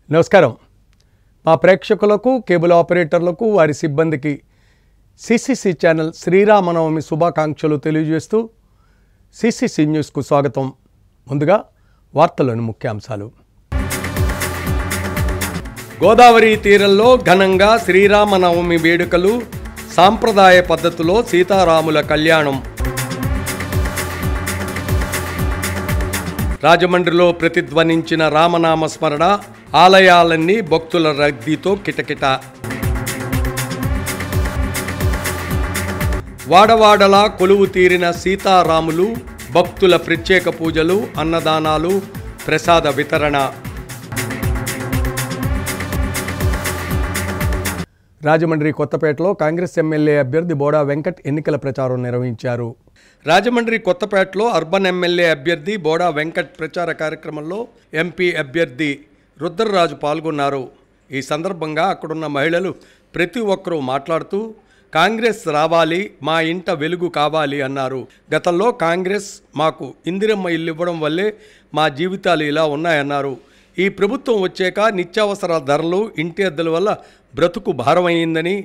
నమస్కారం. మా ప్రేక్షకులకు, కేబుల్ ఆపరేటర్లకు, వారి సిబ్బందికి సిసిసి ఛానల్ శ్రీరామనవమి శుభాకాంక్షలు తెలియజేస్తూ సిసిసి న్యూస్కు స్వాగతం. ముందుగా వార్తలోని ముఖ్యాంశాలు. గోదావరి తీరంలో ఘనంగా శ్రీరామనవమి వేడుకలు, సాంప్రదాయ పద్ధతిలో సీతారాముల కళ్యాణం. రాజమండ్రిలో ప్రతిధ్వనించిన రామనామ స్మరణ, ఆలయాలన్నీ భక్తుల రద్దీతో కిటకిట. వాడవాడలా కొలువు తీరిన సీతారాములు, భక్తుల ప్రత్యేక పూజలు, అన్నదానాలు, ప్రసాద వితరణ. రాజమండ్రి కొత్తపేటలో కాంగ్రెస్ ఎమ్మెల్యే అభ్యర్థి బోడా వెంకట్ ఎన్నికల ప్రచారం నిర్వహించారు. రాజమండ్రి కొత్తపేటలో అర్బన్ ఎమ్మెల్యే అభ్యర్థి బోడా వెంకట్ ప్రచార కార్యక్రమంలో ఎంపీ అభ్యర్థి రుద్రరాజు పాల్గొన్నారు. ఈ సందర్భంగా అక్కడున్న మహిళలు ప్రతి ఒక్కరూ మాట్లాడుతూ కాంగ్రెస్ రావాలి, మా ఇంట వెలుగు కావాలి అన్నారు. గతంలో కాంగ్రెస్ మాకు ఇందిరమ్మ ఇల్లు ఇవ్వడం వల్లే మా జీవితాలు ఇలా ఉన్నాయన్నారు. ఈ ప్రభుత్వం వచ్చాక నిత్యావసర ధరలు, ఇంటి అద్దెల వల్ల బ్రతుకు భారమైందని,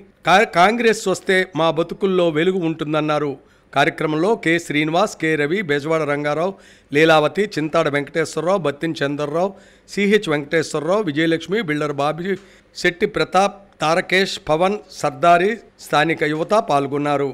కాంగ్రెస్ వస్తే మా బతుకుల్లో వెలుగు ఉంటుందన్నారు. కార్యక్రమంలో K Srinivas, K Ravi, Bezawada Rangarao, Leelavathi, Chintada Venkateswararao, Battin Chandrarao, CH Venkateswararao, Vijayalakshmi, builder Bobby, Shetty Pratap, Tarakesh, Pavan, Sardari, స్థానిక యువత పాల్గొన్నారు.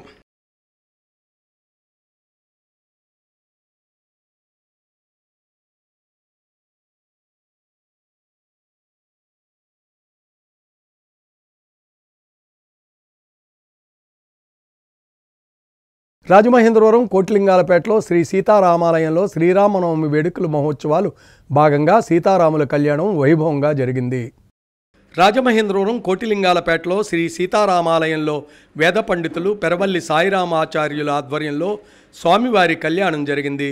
రాజమహేంద్రవరం కోటిలింగాలపేటలో శ్రీ సీతారామాలయంలో శ్రీరామనవమి వేడుకల మహోత్సవాలు భాగంగా సీతారాముల కళ్యాణం వైభవంగా జరిగింది. రాజమహేంద్రవరం కోటిలింగాలపేటలో శ్రీ సీతారామాలయంలో వేద పండితులు పెరవల్లి సాయిరామాచార్యుల ఆధ్వర్యంలో స్వామివారి కళ్యాణం జరిగింది.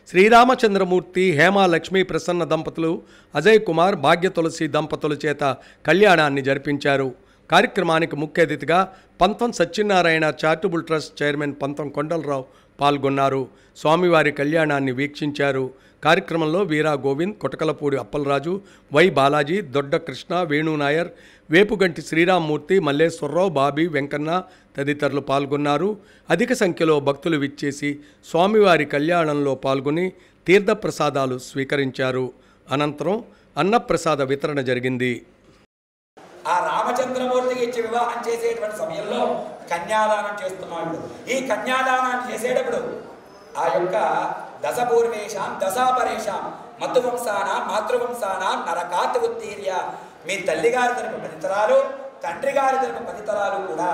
శ్రీరామచంద్రమూర్తి, హేమ లక్ష్మీ ప్రసన్న దంపతులు, అజయ్ కుమార్, భాగ్య తులసి దంపతుల చేత కళ్యాణాన్ని జరిపించారు. కార్యక్రమానికి ముఖ్య అతిథిగా పంతం సత్యనారాయణ చారిటబుల్ ట్రస్ట్ చైర్మన్ పంతం కొండలరావు పాల్గొన్నారు. స్వామివారి కళ్యాణాన్ని వీక్షించారు. కార్యక్రమంలో వీరా గోవింద్, కొటకలపూడి అప్పలరాజు, వై బాలాజీ, దొడ్డ కృష్ణ, వేణునాయర్, వేపుగంటి శ్రీరామ్మూర్తి, మల్లేశ్వరరావు, బాబీ, వెంకన్న తదితరులు పాల్గొన్నారు. అధిక సంఖ్యలో భక్తులు విచ్చేసి స్వామివారి కళ్యాణంలో పాల్గొని తీర్థప్రసాదాలు స్వీకరించారు. అనంతరం అన్నప్రసాద వితరణ జరిగింది. ఆ రామచంద్రమూర్తికి ఇచ్చి వివాహం చేసేటువంటి సమయంలో కన్యాదానం చేస్తున్నాడు. ఈ కన్యాదానాన్ని చేసేటప్పుడు ఆ యొక్క దశపూర్వేషాం దశాపరేషాం మధువంశానాం మాతృవంశానాం నరకాత్ ఉత్తీర్య, మీ తల్లిగారి తరపు 10 తరాలు, తండ్రి గారి తరపు 10 తరాలు కూడా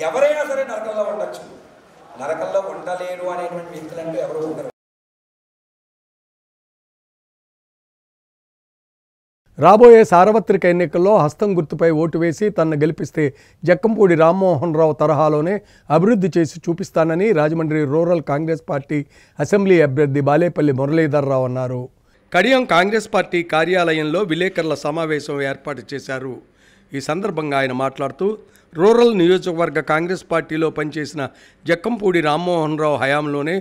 ఎవరైనా సరే నరకంలో ఉండొచ్చు. నరకంలో ఉండలేరు అనేటువంటి వ్యక్తులంటూ ఎవరు ఉండరు. రాబోయే సార్వత్రిక ఎన్నికల్లో హస్తం గుర్తుపై ఓటు వేసి తనను గెలిపిస్తే జక్కంపూడి రామ్మోహన్ రావు తరహాలోనే అభివృద్ధి చేసి చూపిస్తానని Rajahmundry rural Congress party assembly అభ్యర్థి బాలేపల్లి మురళీధర్రావు అన్నారు. కడియం కాంగ్రెస్ పార్టీ కార్యాలయంలో విలేకరుల సమావేశం ఏర్పాటు చేశారు. ఈ సందర్భంగా ఆయన మాట్లాడుతూ రూరల్ నియోజకవర్గ కాంగ్రెస్ పార్టీలో పనిచేసిన జక్కంపూడి రామ్మోహన్ రావు హయాంలోనే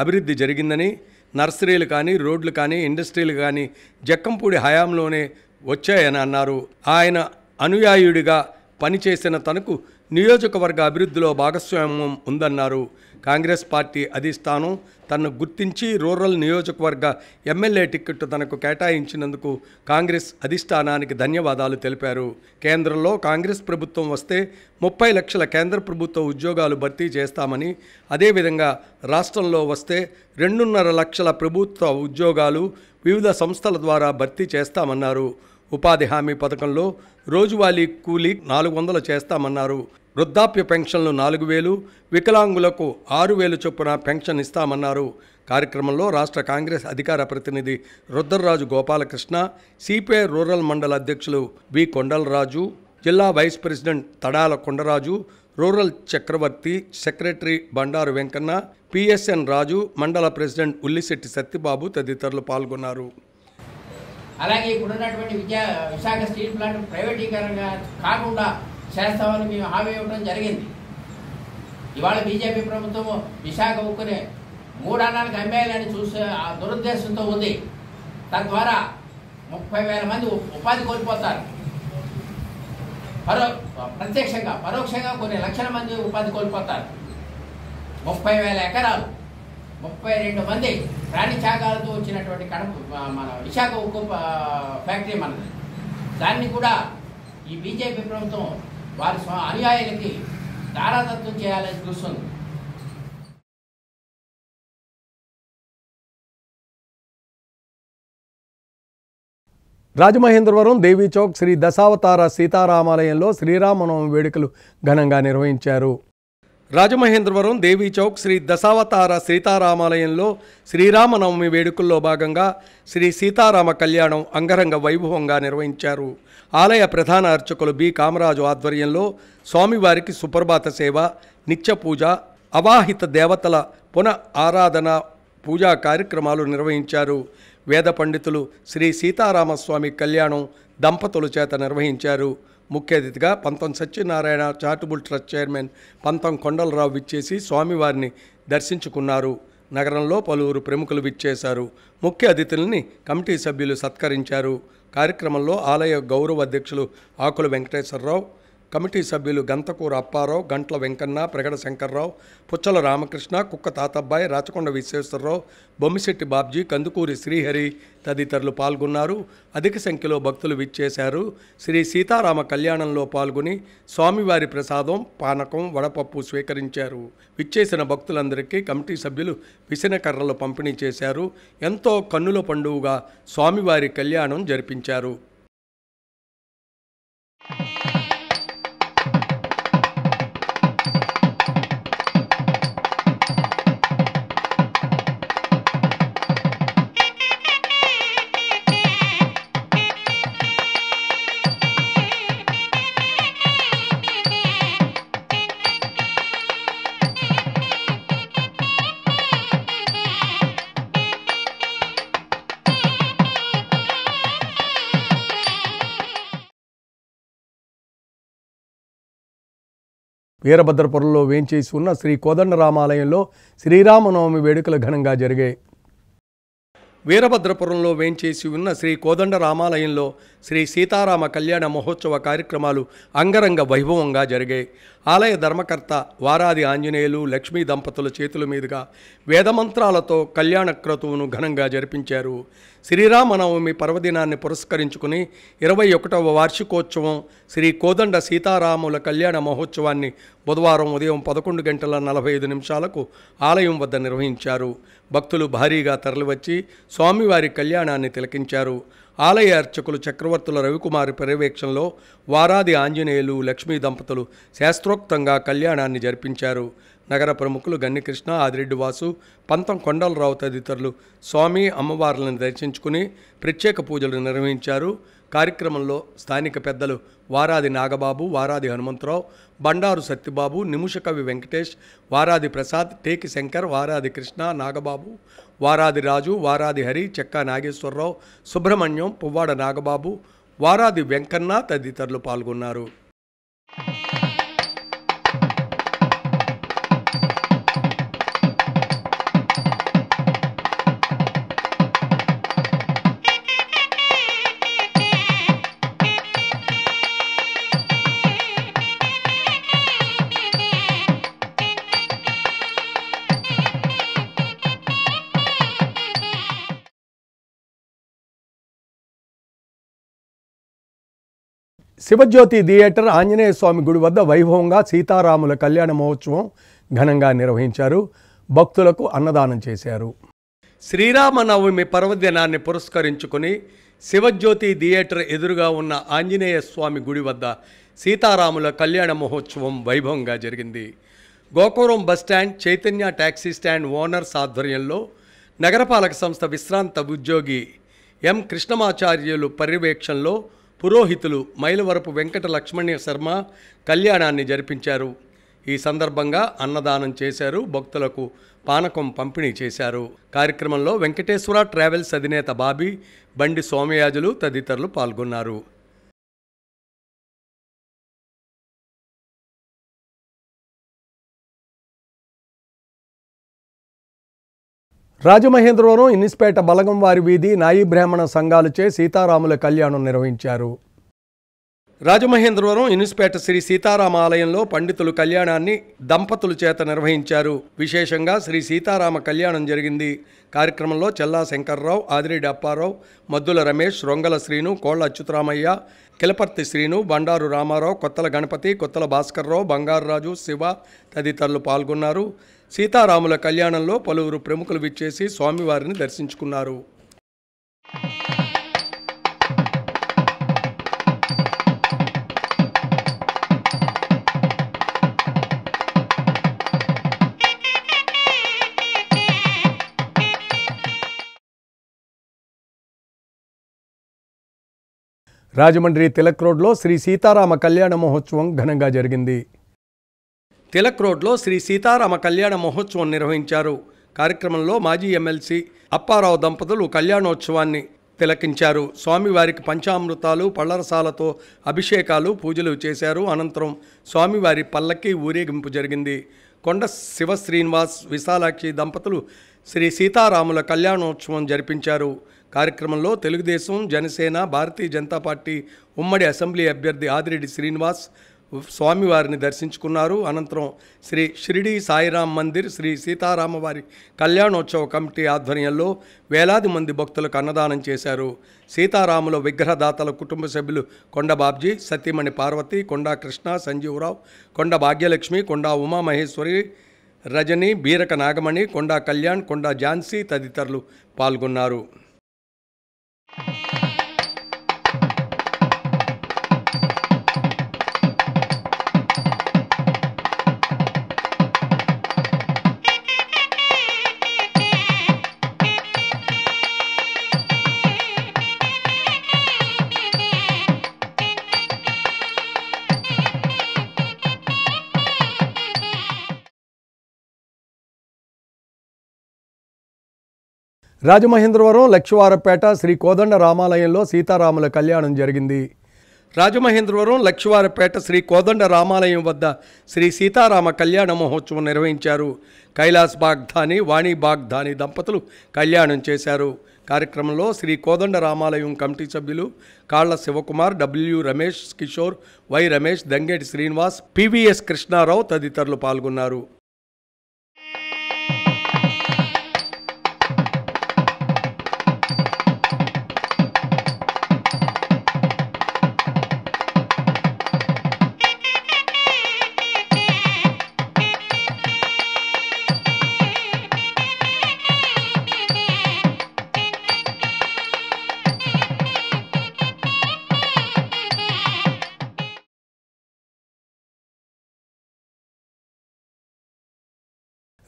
అభివృద్ధి జరిగిందని, నర్సరీలు కానీ, రోడ్లు కానీ, ఇండస్ట్రీలు కానీ జక్కంపూడి హయాంలోనే వచ్చాయని అన్నారు. ఆయన అనుయాయుడిగా పనిచేసిన తనకు నియోజకవర్గ అభివృద్ధిలో భాగస్వామ్యం ఉందన్నారు. కాంగ్రెస్ పార్టీ అధిష్టానం తనను గుర్తించి రూరల్ నియోజకవర్గ ఎమ్మెల్యే టికెట్ తనకు కేటాయించినందుకు కాంగ్రెస్ అధిష్టానానికి ధన్యవాదాలు తెలిపారు. కేంద్రంలో కాంగ్రెస్ ప్రభుత్వం వస్తే 30 లక్షల కేంద్ర ప్రభుత్వ ఉద్యోగాలు భర్తీ చేస్తామని, అదేవిధంగా రాష్ట్రంలో వస్తే 2.5 లక్షల ప్రభుత్వ ఉద్యోగాలు వివిధ సంస్థల ద్వారా భర్తీ చేస్తామన్నారు. ఉపాధి హామీ పథకంలో రోజువారీ కూలీ 400 చేస్తామన్నారు. వృద్ధాప్య పెన్షన్లు 4,000, వికలాంగులకు 6,000 చొప్పున పెన్షన్ ఇస్తామన్నారు. కార్యక్రమంలో రాష్ట్ర కాంగ్రెస్ అధికార ప్రతినిధి రుద్రరాజు గోపాలకృష్ణ, సిపిఐ రూరల్ మండల అధ్యక్షులు వి కొండలరాజు, జిల్లా vice president Tadala Kondaraju, rural Chakravarthi, secretary Bandaru Venkanna, PSN Raju, మండల ప్రెసిడెంట్ ఉల్లిశెట్టి సత్యబాబు తదితరులు పాల్గొన్నారు. అలాగే ఇప్పుడున్నటువంటి విశాఖ స్టీల్ ప్లాంట్ ప్రైవేటీకరణ కాకుండా చేస్తామని మేము హామీ ఇవ్వడం జరిగింది. ఇవాళ బీజేపీ ప్రభుత్వం విశాఖ ఉక్కుని 3 అన్నాలకు అమ్మేయాలని చూసే ఆ దురుద్దేశంతో ఉంది. తద్వారా 30,000 మంది ఉపాధి కోల్పోతారు. ప్రత్యక్షంగా పరోక్షంగా కొన్ని లక్షల మంది ఉపాధి కోల్పోతారు. 30,000 ఎకరాలు, 32 మంది ప్రాణి త్యాగాలతో వచ్చినటువంటి మన విశాఖ ఉక్కు ఫ్యాక్టరీ మనది. దాన్ని కూడా ఈ బీజేపీ ప్రభుత్వం వారి అనుయాయులకి దారాదత్తం చేయాలని చూస్తుంది. రాజమహేంద్రవరం దేవీ చౌక్ శ్రీ దశావతార సీతారామాలయంలో శ్రీరామనవమి వేడుకలు ఘనంగా నిర్వహించారు. రాజమహేంద్రవరం దేవీ చౌక్ శ్రీ దశావతార సీతారామాలయంలో శ్రీరామనవమి వేడుకల్లో భాగంగా శ్రీ సీతారామ కళ్యాణం అంగరంగ వైభవంగా నిర్వహించారు. ఆలయ ప్రధాన అర్చకులు బి కామరాజు ఆధ్వర్యంలో స్వామివారికి సుప్రభాత సేవ, నిత్య పూజ, అవాహిత దేవతల పునః ఆరాధన పూజా కార్యక్రమాలు నిర్వహించారు. వేద పండితులు శ్రీ సీతారామస్వామి కళ్యాణం దంపతుల చేత నిర్వహించారు. ముఖ్య అతిథిగా పంతం సత్యనారాయణ చారిటబుల్ ట్రస్ట్ చైర్మన్ పంతం కొండలరావు విచ్చేసి స్వామివారిని దర్శించుకున్నారు. నగరంలో పలువురు ప్రముఖులు విచ్చేశారు. ముఖ్య అతిథుల్ని కమిటీ సభ్యులు సత్కరించారు. కార్యక్రమంలో ఆలయ గౌరవ అధ్యక్షులు ఆకుల వెంకటేశ్వరరావు, కమిటీ సభ్యులు గంతకూర అప్పారావు, గంట్ల వెంకన్న, ప్రగడ శంకర్రావు, పుచ్చల రామకృష్ణ, కుక్క తాతబ్బాయి, రాచకొండ విశ్వేశ్వరరావు, బొమ్మిశెట్టి బాబ్జీ, కందుకూరి శ్రీహరి తదితరులు పాల్గొన్నారు. అధిక సంఖ్యలో భక్తులు విచ్చేశారు. శ్రీ సీతారామ కళ్యాణంలో పాల్గొని స్వామివారి ప్రసాదం, పానకం, వడపప్పు స్వీకరించారు. విచ్చేసిన భక్తులందరికీ కమిటీ సభ్యులు విసిన కర్రలు పంపిణీ చేశారు. ఎంతో కన్నుల పండుగగా స్వామివారి కళ్యాణం జరిపించారు. వీరభద్రపురంలో వేంచేసి ఉన్న శ్రీ కోదండరామాలయంలో శ్రీరామనవమి వేడుకలు ఘనంగా జరిగాయి. వీరభద్రపురంలో వేంచేసి ఉన్న శ్రీ కోదండరామాలయంలో శ్రీ సీతారామ కళ్యాణ మహోత్సవ కార్యక్రమాలు అంగరంగ వైభవంగా జరిగాయి. ఆలయ ధర్మకర్త వారాది ఆంజనేయులు, లక్ష్మీ దంపతుల చేతుల మీదుగా వేదమంత్రాలతో కళ్యాణ క్రతువును ఘనంగా జరిపించారు. శ్రీరామనవమి పర్వదినాన్ని పురస్కరించుకుని 21వ వార్షికోత్సవం శ్రీ కోదండ సీతారాముల కళ్యాణ మహోత్సవాన్ని బుధవారం ఉదయం 11:45 ఆలయం వద్ద నిర్వహించారు. భక్తులు భారీగా తరలివచ్చి స్వామివారి కళ్యాణాన్ని తిలకించారు. ఆలయ అర్చకులు చక్రవర్తుల రవికుమారి పర్యవేక్షణలో వారాది ఆంజనేయులు, లక్ష్మీ దంపతులు శాస్త్రోక్తంగా కళ్యాణాన్ని జరిపించారు. నగర ప్రముఖులు గన్నికృష్ణ, ఆదిరెడ్డి వాసు, పంతం కొండలరావు తదితరులు స్వామి అమ్మవార్లను దర్శించుకుని ప్రత్యేక పూజలు నిర్వహించారు. కార్యక్రమంలో స్థానిక పెద్దలు వారాది నాగబాబు, వారాది హనుమంతరావు, బండారు సత్యబాబు, నిముషకవి వెంకటేష్, వారాది ప్రసాద్, టేకి శంకర్, వారాది కృష్ణ, నాగబాబు, వారాది రాజు, వారాది హరి, చెక్కా నాగేశ్వరరావు, సుబ్రహ్మణ్యం, పువ్వాడ నాగబాబు, వారాది వెంకన్న తదితరులు పాల్గొన్నారు. శివజ్యోతి థియేటర్ ఆంజనేయ స్వామి గుడి వద్ద వైభవంగా సీతారాముల కళ్యాణ మహోత్సవం ఘనంగా నిర్వహించారు. భక్తులకు అన్నదానం చేశారు. శ్రీరామనవమి పర్వదినాన్ని పురస్కరించుకుని శివజ్యోతి థియేటర్ ఎదురుగా ఉన్న ఆంజనేయ స్వామి గుడి వద్ద సీతారాముల కళ్యాణ మహోత్సవం వైభవంగా జరిగింది. Gokavaram bus stand, Chaitanya taxi stand owners ఆధ్వర్యంలో నగరపాలక సంస్థ విశ్రాంత ఉద్యోగి ఎం కృష్ణమాచార్యులు పర్యవేక్షణలో పురోహితులు మైలవరపు వెంకట లక్ష్మణ్య శర్మ కళ్యాణాన్ని జరిపించారు. ఈ సందర్భంగా అన్నదానం చేశారు. భక్తులకు పానకం పంపిణీ చేశారు. కార్యక్రమంలో వెంకటేశ్వర ట్రావెల్స్ అధినేత బాబీ, బండి సోమయాజులు తదితరులు పాల్గొన్నారు. రాజమహేంద్రవరం ఇన్నిస్పేట బలగంవారి వీధి నాయి బ్రాహ్మణ సంఘాలచే సీతారాముల కళ్యాణం నిర్వహించారు. రాజమహేంద్రవరం ఇన్నిస్పేట శ్రీ సీతారామ ఆలయంలో పండితులు కళ్యాణాన్ని దంపతుల చేత నిర్వహించారు. విశేషంగా శ్రీ సీతారామ కళ్యాణం జరిగింది. కార్యక్రమంలో చెల్లా శంకర్రావు, ఆదిరెడ్డి అప్పారావు, మద్దుల రమేష్, రొంగల శ్రీను, కోళ్ల అచ్యుతరామయ్య, కిలపర్తి శ్రీను, బండారు రామారావు, కొత్తల గణపతి, కొత్తల భాస్కర్రావు, బంగారరాజు, శివ తదితరులు పాల్గొన్నారు. సీతారాముల కళ్యాణంలో పలువురు ప్రముఖులు విచ్చేసి స్వామివారిని దర్శించుకున్నారు. రాజమండ్రి తిలక్ రోడ్లో శ్రీ సీతారామ కళ్యాణ మహోత్సవం ఘనంగా జరిగింది. తిలక్ రోడ్లో శ్రీ సీతారామ కళ్యాణ మహోత్సవం నిర్వహించారు. కార్యక్రమంలో మాజీ ఎమ్మెల్సీ అప్పారావు దంపతులు కళ్యాణోత్సవాన్ని తిలకించారు. స్వామివారికి పంచామృతాలు, పళ్లరసాలతో అభిషేకాలు, పూజలు చేశారు. అనంతరం స్వామివారి పల్లకి ఊరేగింపు జరిగింది. కొండ శివ శ్రీనివాస్, విశాలాక్షి దంపతులు శ్రీ సీతారాముల కళ్యాణోత్సవం జరిపించారు. కార్యక్రమంలో తెలుగుదేశం, జనసేన, భారతీయ జనతా పార్టీ ఉమ్మడి అసెంబ్లీ అభ్యర్థి ఆదిరెడ్డి శ్రీనివాస్ స్వామివారిని దర్శించుకున్నారు. అనంతరం శ్రీ షిరిడి సాయిరాం మందిర్ శ్రీ సీతారామవారి కళ్యాణోత్సవ కమిటీ ఆధ్వర్యంలో వేలాది మంది భక్తులకు అన్నదానం చేశారు. సీతారాముల విగ్రహదాతల కుటుంబ సభ్యులు కొండ బాబ్జీ, సతీమణి పార్వతి, కొండా కృష్ణ, సంజీవరావు, కొండ భాగ్యలక్ష్మి, కొండా ఉమామహేశ్వరి, రజని, బీరక నాగమణి, కొండా కళ్యాణ్, కొండా ఝాన్సీ తదితరులు పాల్గొన్నారు. రాజమహేంద్రవరం లక్ష్మీవారపేట శ్రీ కోదండ రామాలయంలో సీతారాముల కళ్యాణం జరిగింది. రాజమహేంద్రవరం లక్ష్మీవారపేట శ్రీ కోదండ రామాలయం వద్ద శ్రీ సీతారామ కళ్యాణ మహోత్సవం నిర్వహించారు. కైలాస్ బాగ్ధాని, వాణి బాగ్ధాని దంపతులు కళ్యాణం చేశారు. కార్యక్రమంలో శ్రీ కోదండ రామాలయం కమిటీ సభ్యులు Kalla Sivakumar, W Ramesh, Kishore, Y Ramesh, Dangeti Srinivas, PVS Krishnarao తదితరులు పాల్గొన్నారు.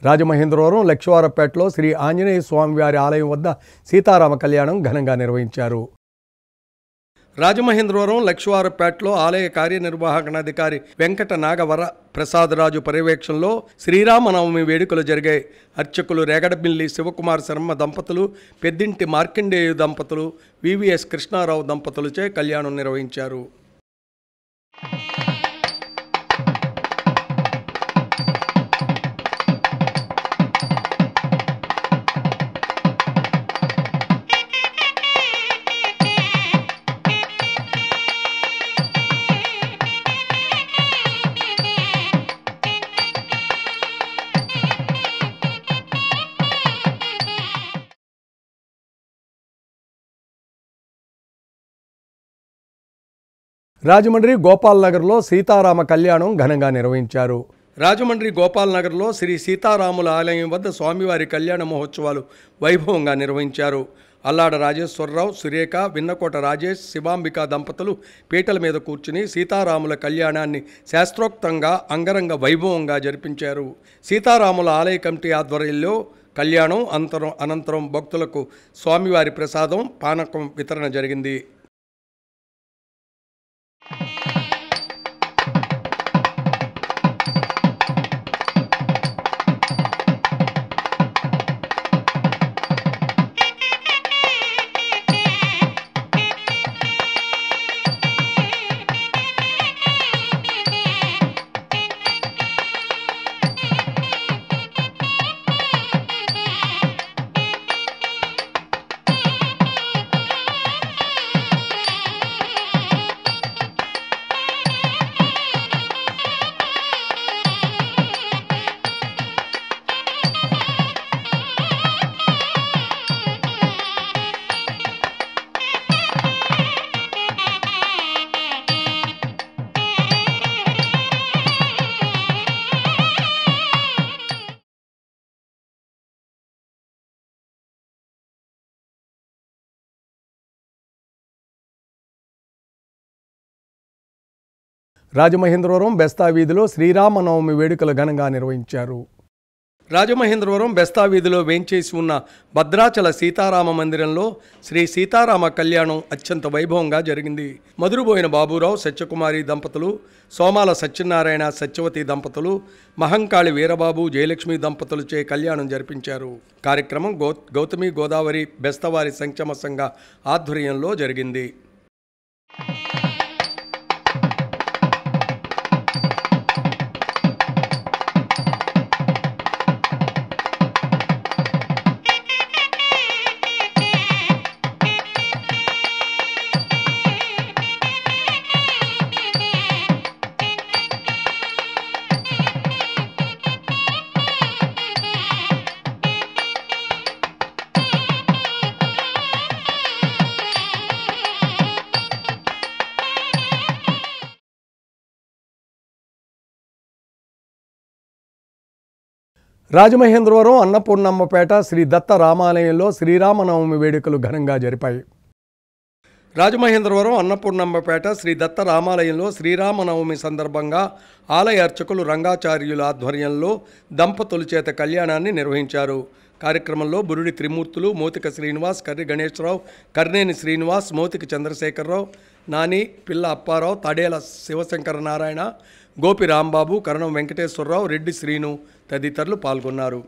రాజమహేంద్రవరం లక్ష్మీవారపేటలో శ్రీ ఆంజనేయ స్వామివారి ఆలయం వద్ద సీతారామ కళ్యాణం ఘనంగా నిర్వహించారు. రాజమహేంద్రవరం లక్ష్మీవారపేటలో ఆలయ కార్యనిర్వహణాధికారి వెంకట నాగవర ప్రసాదరాజు పర్యవేక్షణలో శ్రీరామనవమి వేడుకలు జరిగాయి. అర్చకులు రేగడమిల్లి శివకుమార్ శర్మ దంపతులు, పెద్దింటి మార్కండేయు దంపతులు, వివిఎస్ కృష్ణారావు దంపతులచే కళ్యాణం నిర్వహించారు. రాజమండ్రి గోపాల్ నగర్లో సీతారామ కళ్యాణం ఘనంగా నిర్వహించారు. రాజమండ్రి గోపాల్ నగర్లో శ్రీ సీతారాముల ఆలయం వద్ద స్వామివారి కళ్యాణ మహోత్సవాలు వైభవంగా నిర్వహించారు. అల్లాడ రాజేశ్వరరావు, సురేఖ, విన్నకోట రాజేష్, శివాంబిక దంపతులు పీటల మీద కూర్చుని సీతారాముల కళ్యాణాన్ని శాస్త్రోక్తంగా అంగరంగ వైభవంగా జరిపించారు. సీతారాముల ఆలయ కమిటీ ఆధ్వర్యంలో కళ్యాణం అనంతరం భక్తులకు స్వామివారి ప్రసాదం, పానకం వితరణ జరిగింది. రాజమహేంద్రవరం బెస్తా వీధిలో శ్రీరామనవమి వేడుకలు ఘనంగా నిర్వహించారు. రాజమహేంద్రవరం బెస్తా వీధిలో వేంచేసి ఉన్న భద్రాచల సీతారామ మందిరంలో శ్రీ సీతారామ కళ్యాణం అత్యంత వైభవంగా జరిగింది. మధురబోయిన బాబురావు సత్యకుమారి దంపతులు, సోమాల సత్యనారాయణ సత్యవతి దంపతులు, మహంకాళి వీరబాబు జయలక్ష్మి దంపతులచే కళ్యాణం జరిపించారు. కార్యక్రమం గౌతమి గోదావరి బెస్తవారి సంక్షేమ సంఘ ఆధ్వర్యంలో జరిగింది. రాజమహేంద్రవరం అన్నపూర్ణమ్మపేట శ్రీ దత్త రామాలయంలో శ్రీరామనవమి వేడుకలు ఘనంగా జరిపాయి. రాజమహేంద్రవరం అన్నపూర్ణమ్మపేట శ్రీ దత్త రామాలయంలో శ్రీరామనవమి సందర్భంగా ఆలయ అర్చకులు రంగాచార్యుల ఆధ్వర్యంలో దంపతుల చేత కళ్యాణాన్ని నిర్వహించారు. కార్యక్రమంలో బురుడి త్రిమూర్తులు, మోతిక శ్రీనివాస్, కర్రి గణేశ్వరరావు, కర్నేని శ్రీనివాస్, మోతిక చంద్రశేఖరరావు, నాని, పిల్ల అప్పారావు, తడేల శివశంకర నారాయణ, గోపి రాంబాబు, కరణం వెంకటేశ్వరరావు, రెడ్డి శ్రీను తదితరులు పాల్గొన్నారు.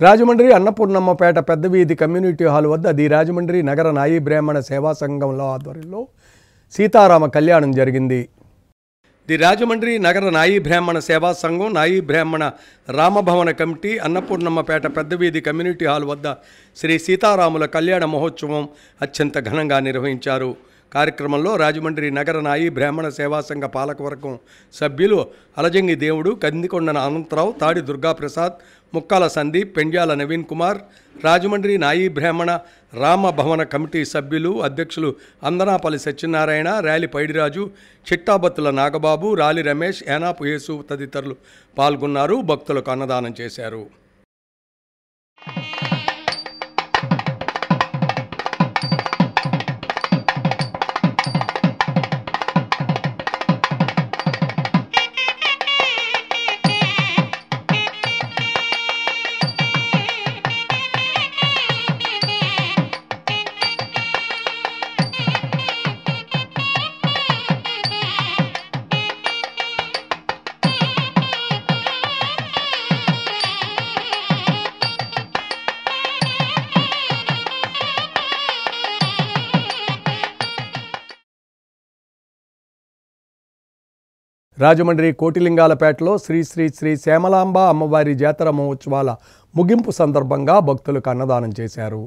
రాజమండ్రి అన్నపూర్ణమ్మపేట పెద్ద వీధి కమ్యూనిటీ హాల్ వద్ద ది రాజమండ్రి నగర నాయీ బ్రాహ్మణ సేవా సంఘంలో ఆధ్వర్యంలో సీతారామ కళ్యాణం జరిగింది. ది రాజమండ్రి నగర నాయీ బ్రాహ్మణ సేవా సంఘం, నాయీ బ్రాహ్మణ రామభవన కమిటీ అన్నపూర్ణమ్మపేట పెద్ద వీధి కమ్యూనిటీ హాల్ వద్ద శ్రీ సీతారాముల కళ్యాణ మహోత్సవం అత్యంత ఘనంగా నిర్వహించారు. కార్యక్రమంలో రాజమండ్రి నగర నాయీ బ్రాహ్మణ సేవా సంఘ పాలకవర్గం సభ్యులు అలజంగి దేవుడు, కందికొండన అనంతరావు, తాడి దుర్గాప్రసాద్, ముక్కాల సందీప్, పెండ్యాల నవీన్ కుమార్, రాజమండ్రి నాయీ బ్రాహ్మణ రామభవన కమిటీ సభ్యులు, అధ్యక్షులు అందనాపల్లి సత్యనారాయణ, ర్యాలి పైడిరాజు, చిట్టాబత్తుల నాగబాబు, రాలి రమేష్, ఏనాపు యేసు తదితరులు పాల్గొన్నారు. భక్తులకు అన్నదానం చేశారు. రాజమండ్రి కోటిలింగాలపేటలో శ్రీ శ్రీ శ్రీ శ్యామలాంబ అమ్మవారి జాతర మహోత్సవాల ముగింపు సందర్భంగా భక్తులకు అన్నదానం చేశారు.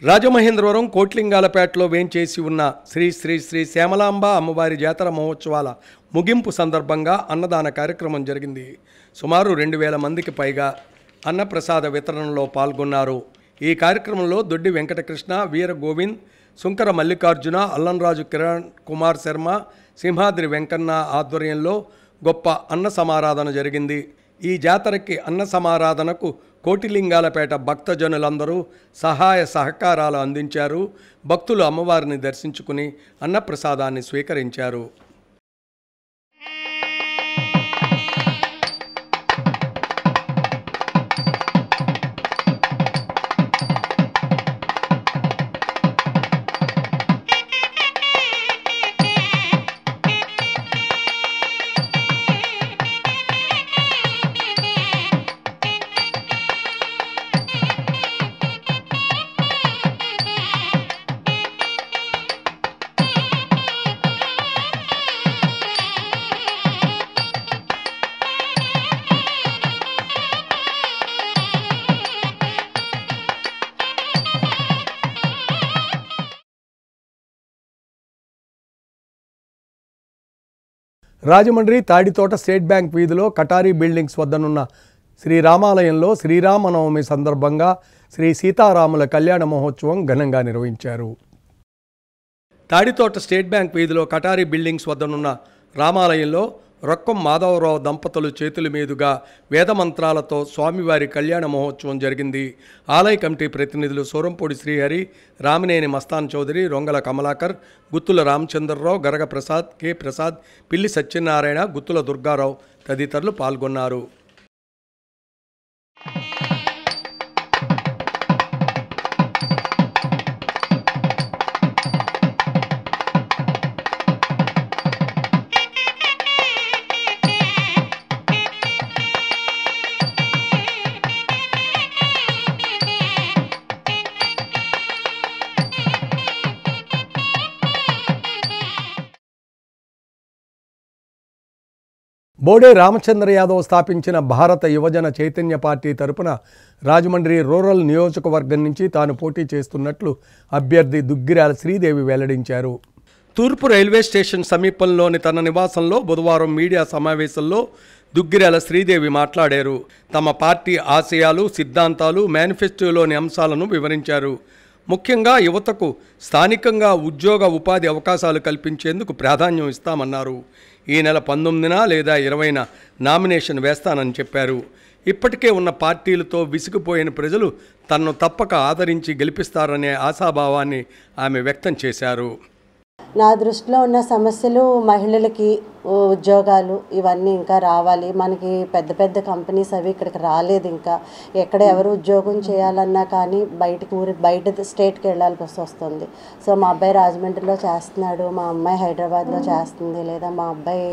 రాజమహేంద్రవరం కోటిలింగాలపేటలో వేంచేసి ఉన్న శ్రీ శ్రీ శ్రీ శ్యామలాంబ అమ్మవారి జాతర మహోత్సవాల ముగింపు సందర్భంగా అన్నదాన కార్యక్రమం జరిగింది. సుమారు 2000 మందికి పైగా అన్నప్రసాద వితరణలో పాల్గొన్నారు. ఈ కార్యక్రమంలో దొడ్డి వెంకటకృష్ణ, వీర గోవింద్, సుంకర మల్లికార్జున, అల్లంరాజు కిరణ్ కుమార్ శర్మ, సింహాద్రి వెంకన్న ఆధ్వర్యంలో గొప్ప అన్న సమారాధన జరిగింది. ఈ జాతరకి అన్న సమారాధనకు కోటిలింగాలపేట భక్తజనులందరూ సహాయ సహకారాలు అందించారు. భక్తులు అమ్మవారిని దర్శించుకుని అన్నప్రసాదాన్ని స్వీకరించారు. రాజమండ్రి తాడితోట స్టేట్ బ్యాంక్ వీధిలో కటారీ బిల్డింగ్స్ వద్దనున్న శ్రీరామాలయంలో శ్రీరామనవమి సందర్భంగా శ్రీ సీతారాముల కళ్యాణ మహోత్సవం ఘనంగా నిర్వహించారు. తాడితోట స్టేట్ బ్యాంక్ వీధిలో కటారీ బిల్డింగ్స్ వద్దనున్న రామాలయంలో రొక్కం మాధవరావు దంపతులు చేతుల మీదుగా వేదమంత్రాలతో స్వామివారి కళ్యాణ మహోత్సవం జరిగింది. ఆలయ కమిటీ ప్రతినిధులు సూరంపూడి శ్రీహరి, రామినేని మస్తాన్ చౌదరి, రొంగల కమలాకర్, గుత్తుల రామచంద్రరావు, గరగ ప్రసాద్, కె ప్రసాద్, పిల్లి సత్యనారాయణ, గుత్తుల దుర్గారావు తదితరులు పాల్గొన్నారు. బోడే రామచంద్ర యాదవ్ స్థాపించిన భారత యువజన చైతన్య పార్టీ తరపున రాజమండ్రి రూరల్ నియోజకవర్గం నుంచి తాను పోటీ చేస్తున్నట్లు అభ్యర్థి దుగ్గిరాల శ్రీదేవి వెల్లడించారు. తూర్పు రైల్వే స్టేషన్ సమీపంలోని తన నివాసంలో బుధవారం మీడియా సమావేశంలో దుగ్గిరాల శ్రీదేవి మాట్లాడారు. తమ పార్టీ ఆశయాలు, సిద్ధాంతాలు, మేనిఫెస్టోలోని అంశాలను వివరించారు. ముఖ్యంగా యువతకు స్థానికంగా ఉద్యోగ ఉపాధి అవకాశాలు కల్పించేందుకు ప్రాధాన్యం ఇస్తామన్నారు. ఈ నెల 19న లేదా 20న నామినేషన్ వేస్తానని చెప్పారు. ఇప్పటికే ఉన్న పార్టీలతో విసిగిపోయిన ప్రజలు తనను తప్పక ఆదరించి గెలిపిస్తారనే ఆశాభావాన్ని ఆమె వ్యక్తం చేశారు. నా దృష్టిలో ఉన్న సమస్యలు మహిళలకి ఉద్యోగాలు ఇవన్నీ ఇంకా రావాలి. మనకి పెద్ద పెద్ద కంపెనీస్ అవి ఇక్కడికి రాలేదు. ఇంకా ఎక్కడ ఎవరు ఉద్యోగం చేయాలన్నా కానీ బయట స్టేట్కి వెళ్ళాల్సి వస్తుంది. సో మా అబ్బాయి రాజమండ్రిలో చేస్తున్నాడు, మా అమ్మాయి హైదరాబాద్లో చేస్తుంది, లేదా మా అబ్బాయి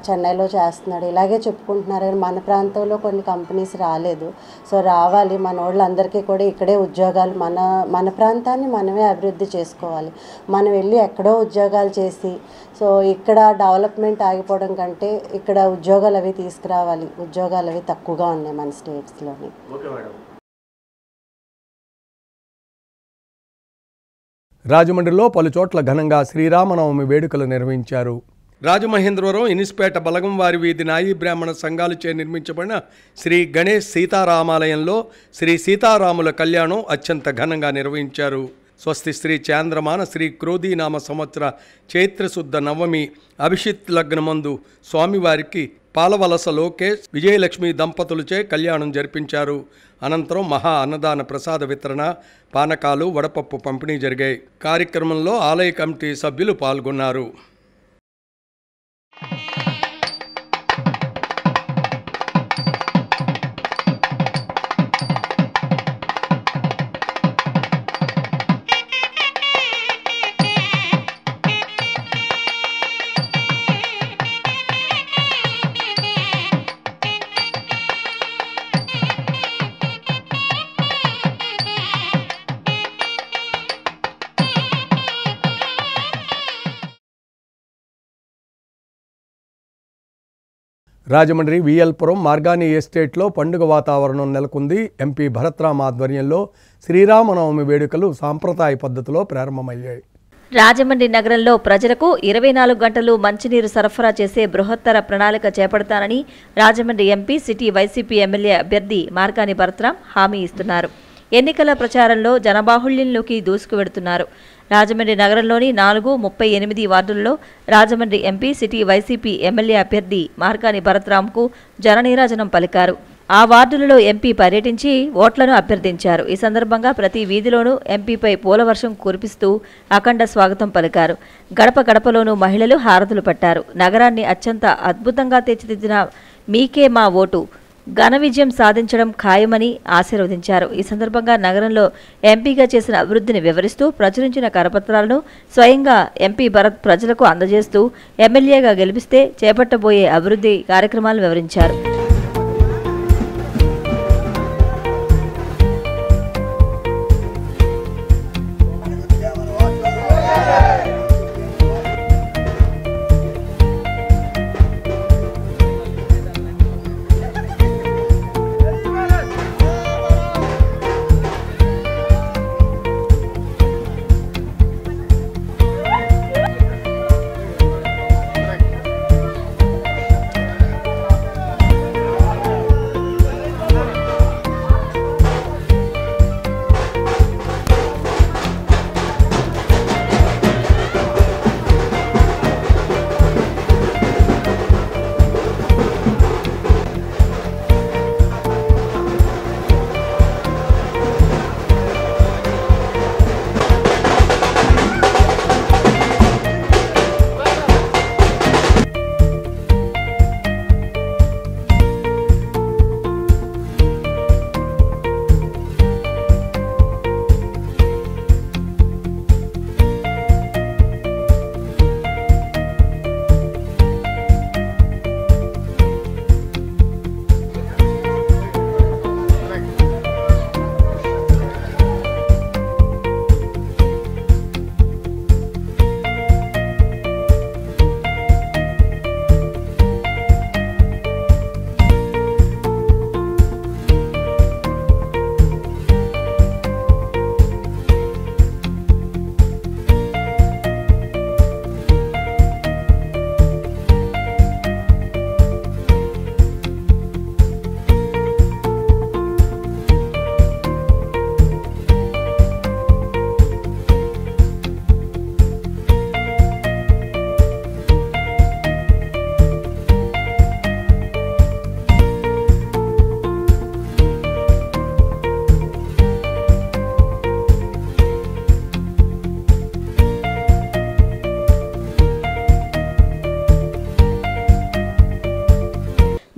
చెన్నైలో చేస్తున్నాడు, ఇలాగే చెప్పుకుంటున్నారు. కానీ మన ప్రాంతంలో కొన్ని కంపెనీస్ రాలేదు. సో రావాలి. మన వాళ్ళందరికీ కూడా ఇక్కడే ఉద్యోగాలు, మన ప్రాంతాన్ని మనమే అభివృద్ధి చేసుకోవాలి. మనం వెళ్ళి ఎక్కడో ఉద్యోగాలు చేసి సో ఇక్కడ డెవలప్మెంట్ ఆగిపోవడం కంటే ఇక్కడ ఉద్యోగాలు అవి తీసుకురావాలి. ఉద్యోగాలు అవి తక్కువగా ఉన్నాయి మన స్టేట్స్లోని. రాజమండ్రిలో పలు చోట్ల ఘనంగా శ్రీరామనవమి వేడుకలు నిర్వహించారు. రాజమహేంద్రవరం, ఇనిస్పేట, బలగంవారి వీధి నాయీ బ్రాహ్మణ సంఘాలచే నిర్మించబడిన శ్రీ గణేష్ సీతారామాలయంలో శ్రీ సీతారాముల కళ్యాణం అత్యంత ఘనంగా నిర్వహించారు. స్వస్తి శ్రీ చాంద్రమాన శ్రీ క్రోధీనామ సంవత్సర చైత్రశుద్ధ నవమి అభిషిత్ లగ్నమందు స్వామివారికి పాలవలస లోకేష్, విజయలక్ష్మి దంపతులచే కళ్యాణం జరిపించారు. అనంతరం మహా అన్నదాన ప్రసాద వితరణ, పానకాలు, వడపప్పు పంపిణీ జరిగాయి. కార్యక్రమంలో ఆలయ కమిటీ సభ్యులు పాల్గొన్నారు. రాజమండ్రి విఎల్పురం మార్గాని ఎస్టేట్లో పండుగ వాతావరణం నెలకొంది. ఎంపీ భరత్రామ్ ఆధ్వర్యంలో శ్రీరామనవమి వేడుకలు సాంప్రదాయ పద్ధతిలో ప్రారంభమయ్యాయి. రాజమండ్రి నగరంలో ప్రజలకు 24 గంటలు మంచినీరు సరఫరా చేసే బృహత్తర ప్రణాళిక చేపడతానని Rajahmundry MP city YCP MLA అభ్యర్థి మార్గాని భరత్రామ్ హామీ ఇస్తున్నారు. ఎన్నికల ప్రచారంలో జనబాహుళ్యంలోకి దూసుకువెడుతున్నారు. రాజమండ్రి నగరంలోని 4, 38 వార్డుల్లో Rajahmundry MP city YCP MLA అభ్యర్థి మార్గాని భరత్రామ్కు జననీరాజనం పలికారు. ఆ వార్డులలో ఎంపీ పర్యటించి ఓట్లను అభ్యర్థించారు. ఈ సందర్భంగా ప్రతి వీధిలోనూ ఎంపీపై పూలవర్షం కురిపిస్తూ అఖండ స్వాగతం పలికారు. గడప గడపలోనూ మహిళలు హారతులు పట్టారు. నగరాన్ని అత్యంత అద్భుతంగా తీర్చిదిద్దిన మీకే మా ఓటు, ఘన విజయం సాధించడం ఖాయమని ఆశీర్వదించారు. ఈ సందర్భంగా నగరంలో ఎంపీగా చేసిన అభివృద్ధిని వివరిస్తూ ప్రచురించిన కరపత్రాలను స్వయంగా ఎంపీ భరత్ ప్రజలకు అందజేస్తూ ఎమ్మెల్యేగా గెలిపిస్తే చేపట్టబోయే అభివృద్ధి కార్యక్రమాలను వివరించారు.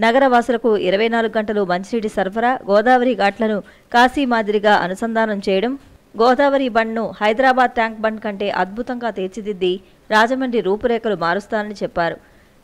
నగరవాసులకు 24 గంటలు మంచినీటి సరఫరా, గోదావరి ఘాట్లను కాశీ మాదిరిగా అనుసంధానం చేయడం, గోదావరి బండ్ను హైదరాబాద్ ట్యాంక్ బండ్ కంటే అద్భుతంగా తీర్చిదిద్ది రాజమండ్రి రూపురేఖలు మారుస్తానని చెప్పారు.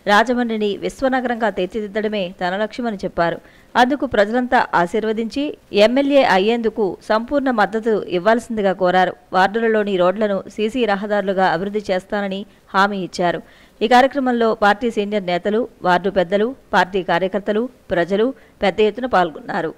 రాజమండ్రిని విశ్వనగరంగా తీర్చిదిద్దడమే తన లక్ష్యమని చెప్పారు. అందుకు ప్రజలంతా ఆశీర్వదించి ఎమ్మెల్యే అయ్యేందుకు సంపూర్ణ మద్దతు ఇవ్వాల్సిందిగా కోరారు. వార్డులలోని రోడ్లను సీసీ రహదారులుగా అభివృద్ధి చేస్తానని హామీ ఇచ్చారు. ఈ కార్యక్రమంలో పార్టీ సీనియర్ నేతలు, వార్డు పెద్దలు, పార్టీ కార్యకర్తలు, ప్రజలు పెద్ద ఎత్తున పాల్గొన్నారు.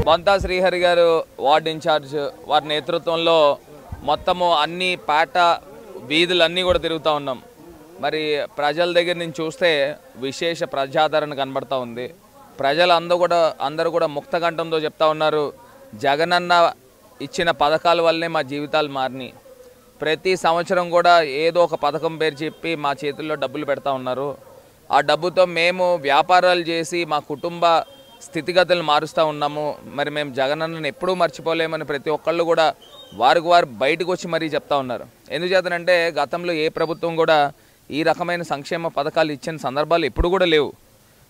బొంతా శ్రీహరి గారు వార్డ్ ఇన్ఛార్జ్ వారి నేతృత్వంలో మొత్తము అన్ని పేట వీధులన్నీ కూడా తిరుగుతూ ఉన్నాం. మరి ప్రజల దగ్గర నుంచి చూస్తే విశేష ప్రజాదరణ కనబడతా ఉంది. ప్రజలు అందరూ కూడా ముక్తకంఠంతో చెప్తా ఉన్నారు, జగనన్న ఇచ్చిన పథకాల వల్లనే మా జీవితాలు మారినాయి. ప్రతి సంవత్సరం కూడా ఏదో ఒక పథకం పేరు చెప్పి మా చేతుల్లో డబ్బులు పెడతా ఉన్నారు. ఆ డబ్బుతో మేము వ్యాపారాలు చేసి మా కుటుంబ స్థితిగతులను మారుస్తూ ఉన్నాము. మరి మేము జగనన్నను ఎప్పుడూ మర్చిపోలేమని ప్రతి ఒక్కళ్ళు కూడా వారికి వారు బయటకు వచ్చి మరీ చెప్తా ఉన్నారు. ఎందుచేతనంటే గతంలో ఏ ప్రభుత్వం కూడా ఈ రకమైన సంక్షేమ పథకాలు ఇచ్చిన సందర్భాలు ఎప్పుడు కూడా లేవు.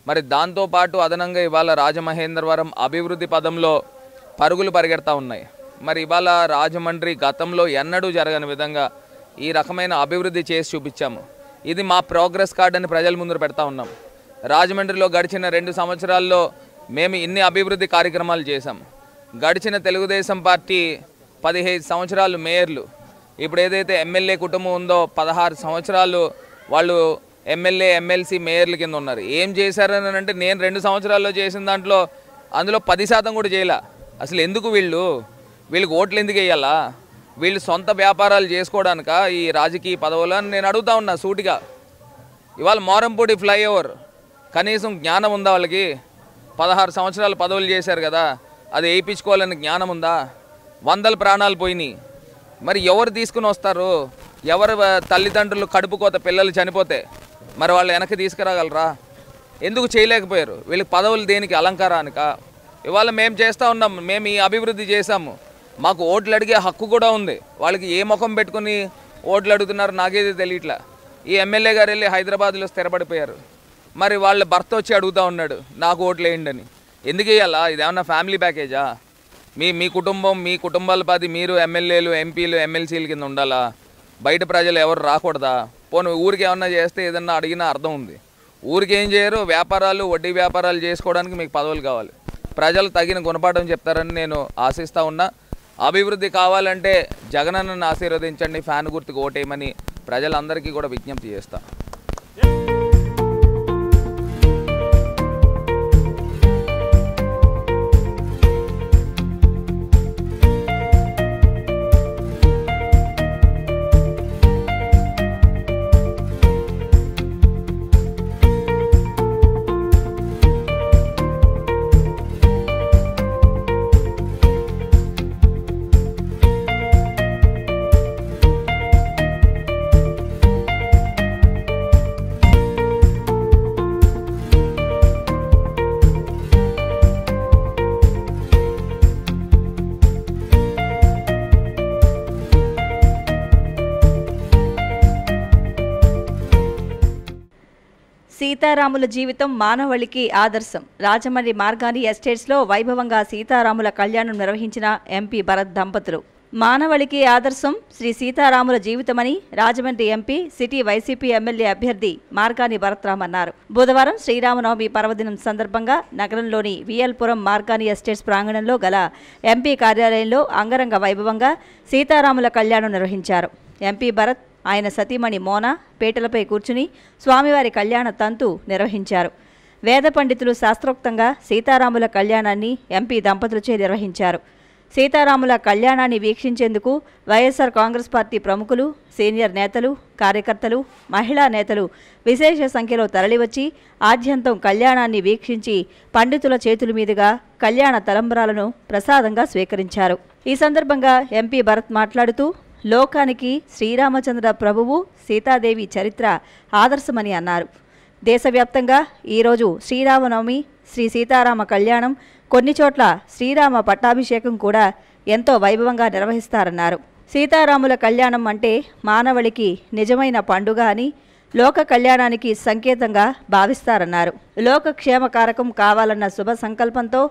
మరి దాంతోపాటు అదనంగా ఇవాళ రాజమహేంద్రవరం అభివృద్ధి పదంలో పరుగులు పరిగెడతా ఉన్నాయి. మరి ఇవాళ రాజమండ్రి గతంలో ఎన్నడూ జరగని విధంగా ఈ రకమైన అభివృద్ధి చేసి చూపించాము. ఇది మా ప్రోగ్రెస్ కార్డ్ అని ప్రజల ముందు పెడతా ఉన్నాం. రాజమండ్రిలో గడిచిన 2 సంవత్సరాల్లో మేము ఇన్ని అభివృద్ధి కార్యక్రమాలు చేశాం. గడిచిన తెలుగుదేశం పార్టీ 15 సంవత్సరాలు మేయర్లు, ఇప్పుడు ఏదైతే ఎమ్మెల్యే కుటుంబం ఉందో 16 సంవత్సరాలు వాళ్ళు ఎమ్మెల్యే ఎమ్మెల్సీ మేయర్ల కింద ఉన్నారు. ఏం చేశారని అంటే నేను 2 సంవత్సరాల్లో చేసిన అందులో 10% కూడా చేయలే. అసలు ఎందుకు వీళ్ళకి ఓట్లు ఎందుకు వేయాలా? వీళ్ళు సొంత వ్యాపారాలు చేసుకోవడానిక ఈ రాజకీయ పదవులని నేను అడుగుతా ఉన్నా సూటిగా. ఇవాళ మోరంపూడి ఫ్లైఓవర్ కనీసం జ్ఞానం ఉందా వాళ్ళకి? 16 సంవత్సరాలు పదవులు చేశారు కదా, అది వేయించుకోవాలని జ్ఞానం ఉందా? 100 ప్రాణాలు పోయినాయి. మరి ఎవరు తీసుకుని వస్తారు? ఎవరు తల్లిదండ్రులు కడుపు కోత పిల్లలు చనిపోతే మరి వాళ్ళు వెనక్కి తీసుకురాగలరా? ఎందుకు చేయలేకపోయారు? వీళ్ళకి పదవులు దేనికి? అలంకారానిక? ఇవాళ మేము చేస్తూ ఉన్నాం, మేము ఈ అభివృద్ధి చేశాము, మాకు ఓట్లు అడిగే హక్కు కూడా ఉంది. వాళ్ళకి ఏ ముఖం పెట్టుకుని ఓట్లు అడుగుతున్నారు నాకేది తెలియట్లా. ఈ ఎమ్మెల్యే గారు వెళ్ళి హైదరాబాద్లో స్థిరపడిపోయారు. మరి వాళ్ళ భర్త వచ్చి అడుగుతూ ఉన్నాడు నాకు ఓట్లు వేయండి అని. ఎందుకు వేయాలా? ఇదేమన్నా ఫ్యామిలీ ప్యాకేజా? మీ కుటుంబం, మీ కుటుంబాల 10 మీరు ఎమ్మెల్యేలు ఎంపీలు ఎమ్మెల్సీల కింద ఉండాలా? బయట ప్రజలు ఎవరు రాకూడదా? పోనీ ఊరికి ఏమన్నా చేస్తే ఏదన్నా అడిగినా అర్థం ఉంది. ఊరికి ఏం చేయరు, వ్యాపారాలు వడ్డీ వ్యాపారాలు చేసుకోవడానికి మీకు పదవులు కావాలి. ప్రజలు తగిన గుణపాఠం చెప్తారని నేను ఆశిస్తూ ఉన్నా. అభివృద్ధి కావాలంటే జగనన్నను ఆశీర్వదించండి, ఫ్యాన్ గుర్తుకు ఓటేయమని ప్రజలందరికీ కూడా విజ్ఞప్తి చేస్తా. సీతారాముల జీవితం మానవళికి ఆదర్శం. రాజమండ్రి మార్గాని ఎస్టేట్స్లో వైభవంగా సీతారాముల కళ్యాణం నిర్వహించిన ఎంపీ భరత్ దంపతులు. మానవళికి ఆదర్శం శ్రీ సీతారాముల జీవితమని Rajahmundry MP city YCP MLA అభ్యర్థి మార్గాని భరత్రామ్ అన్నారు. బుధవారం శ్రీరామనవమి పర్వదినం సందర్భంగా నగరంలోని విఎల్పురం మార్గాని ఎస్టేట్స్ ప్రాంగణంలో గల ఎంపీ కార్యాలయంలో అంగరంగ వైభవంగా సీతారాముల కళ్యాణం నిర్వహించారు. ఎంపీ భరత్ ఆయన సతీమణి మోనా పీటలపై కూర్చుని స్వామివారి కళ్యాణ తంతు నిర్వహించారు. వేద పండితులు శాస్త్రోక్తంగా సీతారాముల కళ్యాణాన్ని ఎంపీ దంపతులచే నిర్వహించారు. సీతారాముల కళ్యాణాన్ని వీక్షించేందుకు వైఎస్ఆర్ కాంగ్రెస్ పార్టీ ప్రముఖులు, సీనియర్ నేతలు, కార్యకర్తలు, మహిళా నేతలు విశేష సంఖ్యలో తరలివచ్చి ఆద్యంతం కళ్యాణాన్ని వీక్షించి పండితుల చేతుల మీదుగా కళ్యాణ తలంబ్రాలను ప్రసాదంగా స్వీకరించారు. ఈ సందర్భంగా ఎంపీ భరత్ మాట్లాడుతూ లోకానికి శ్రీరామచంద్ర ప్రభువు సీతాదేవి చరిత్ర ఆదర్శమని అన్నారు. దేశవ్యాప్తంగా ఈరోజు శ్రీరామనవమి, శ్రీ సీతారామ కళ్యాణం, కొన్ని చోట్ల శ్రీరామ పట్టాభిషేకం కూడా ఎంతో వైభవంగా నిర్వహిస్తారన్నారు. సీతారాముల కళ్యాణం అంటే మానవళికి నిజమైన పండుగ అని, లోక కళ్యాణానికి సంకేతంగా భావిస్తారన్నారు. లోక క్షేమకారకం కావాలన్న శుభ సంకల్పంతో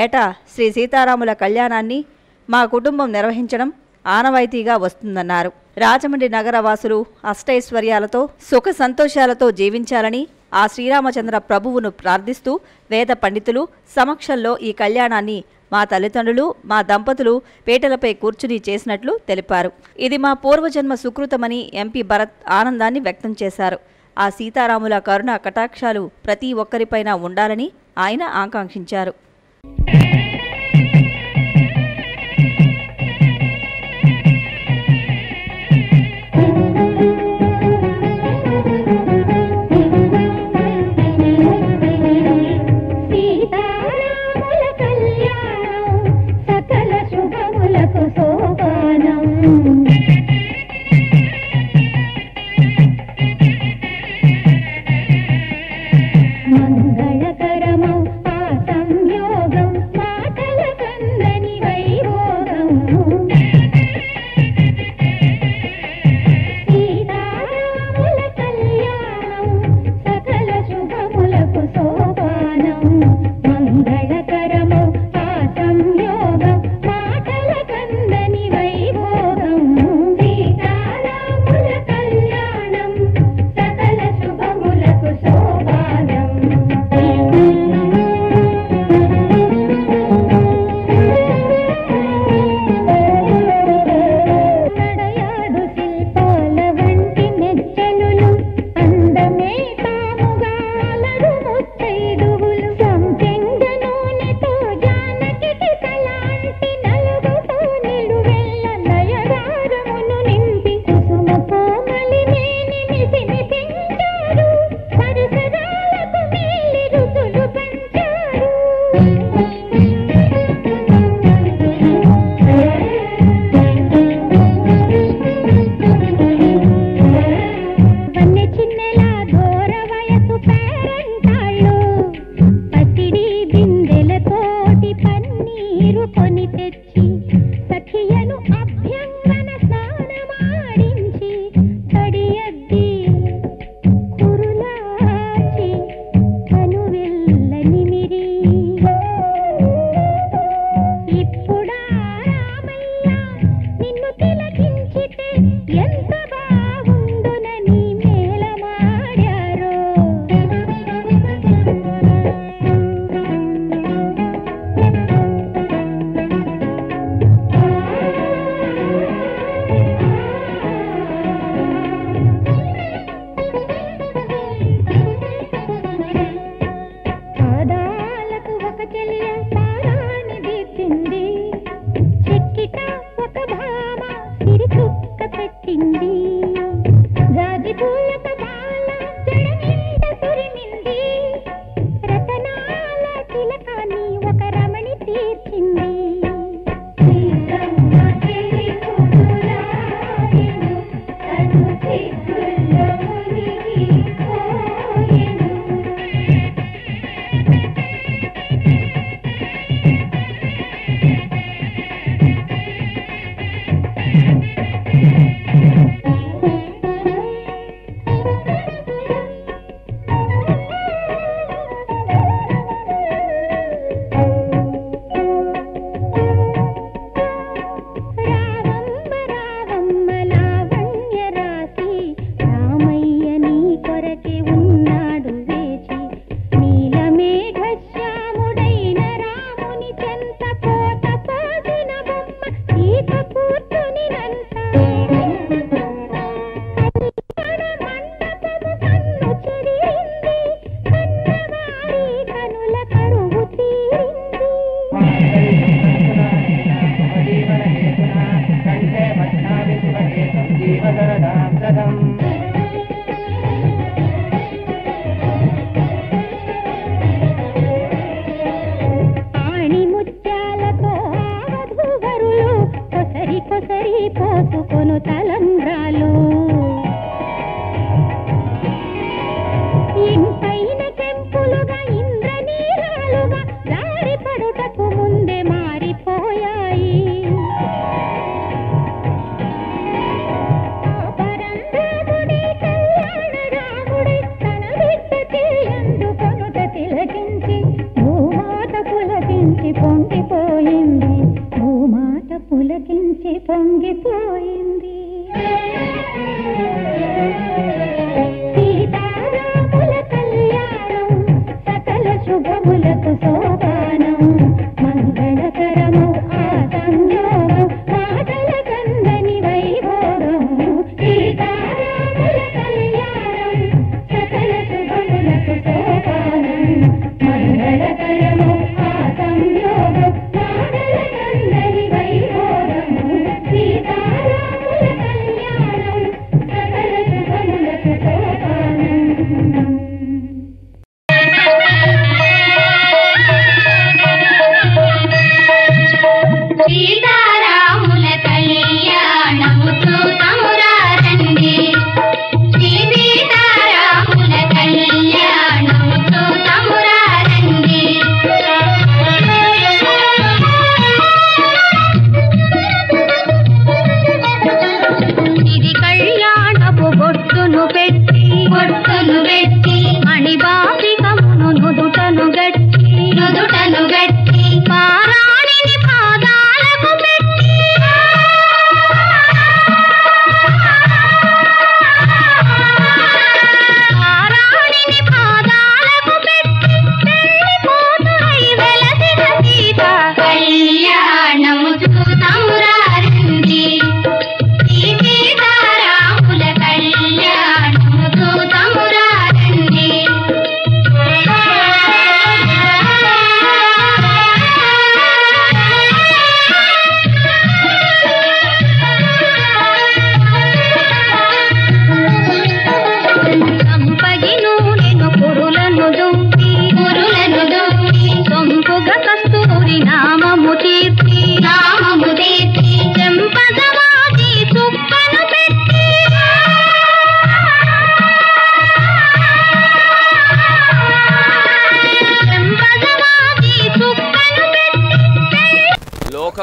ఏటా శ్రీ సీతారాముల కళ్యాణాన్ని మా కుటుంబం నిర్వహించడం ఆనవాయితీగా వస్తుందన్నారు. రాజమండ్రి నగర వాసులు అష్టైశ్వర్యాలతో సుఖ సంతోషాలతో జీవించాలని ఆ శ్రీరామచంద్ర ప్రభువును ప్రార్థిస్తూ వేద పండితులు సమక్షంలో ఈ కళ్యాణాన్ని మా తల్లిదండ్రులు, మా దంపతులు పీటలపై కూర్చుని చేసినట్లు తెలిపారు. ఇది మా పూర్వజన్మ సుకృతమని ఎంపీ భరత్ ఆనందాన్ని వ్యక్తం చేశారు. ఆ సీతారాముల కరుణ కటాక్షాలు ప్రతి ఒక్కరిపైన ఉండాలని ఆయన ఆకాంక్షించారు. తలపించింది జాజి పూలక బాల జడనింట తురిమింది రతనాల తిలకాన్ని ఒక రమణి తీర్చింది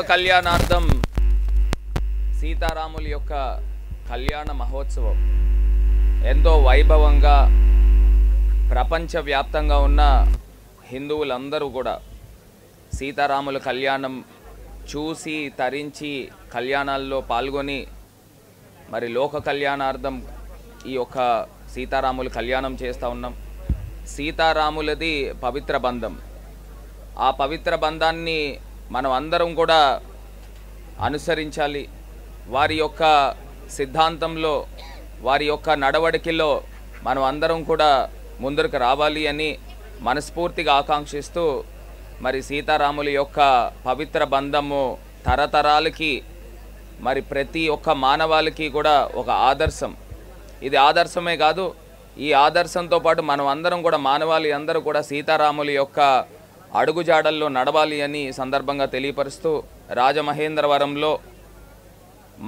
కళ్యాణార్థం సీతారాముల యొక్క కళ్యాణ మహోత్సవం ఎంతో వైభవంగా ప్రపంచవ్యాప్తంగా ఉన్న హిందువులందరూ కూడా సీతారాముల కళ్యాణం చూసి తరించి కళ్యాణాల్లో పాల్గొని మరి లోక కళ్యాణార్థం ఈ యొక్క సీతారాముల కళ్యాణం చేస్తూ ఉన్నాం. సీతారాములది పవిత్ర బంధం. ఆ పవిత్ర బంధాన్ని మనం అందరం కూడా అనుసరించాలి. వారి యొక్క సిద్ధాంతంలో వారి యొక్క నడవడికలో మనం అందరం కూడా ముందరకు రావాలి అని మనస్ఫూర్తిగా ఆకాంక్షిస్తూ మరి సీతారాముల యొక్క పవిత్ర బంధము తరతరాలకి మరి ప్రతి ఒక్క మానవాళికి కూడా ఒక ఆదర్శం. ఇది ఆదర్శమే కాదు, ఈ ఆదర్శంతో పాటు మనం అందరం కూడా మానవాళి అందరూ కూడా సీతారాముల యొక్క అడుగుజాడల్లో నడవాలి అని సందర్భంగా తెలియపరుస్తూ రాజమహేంద్రవరంలో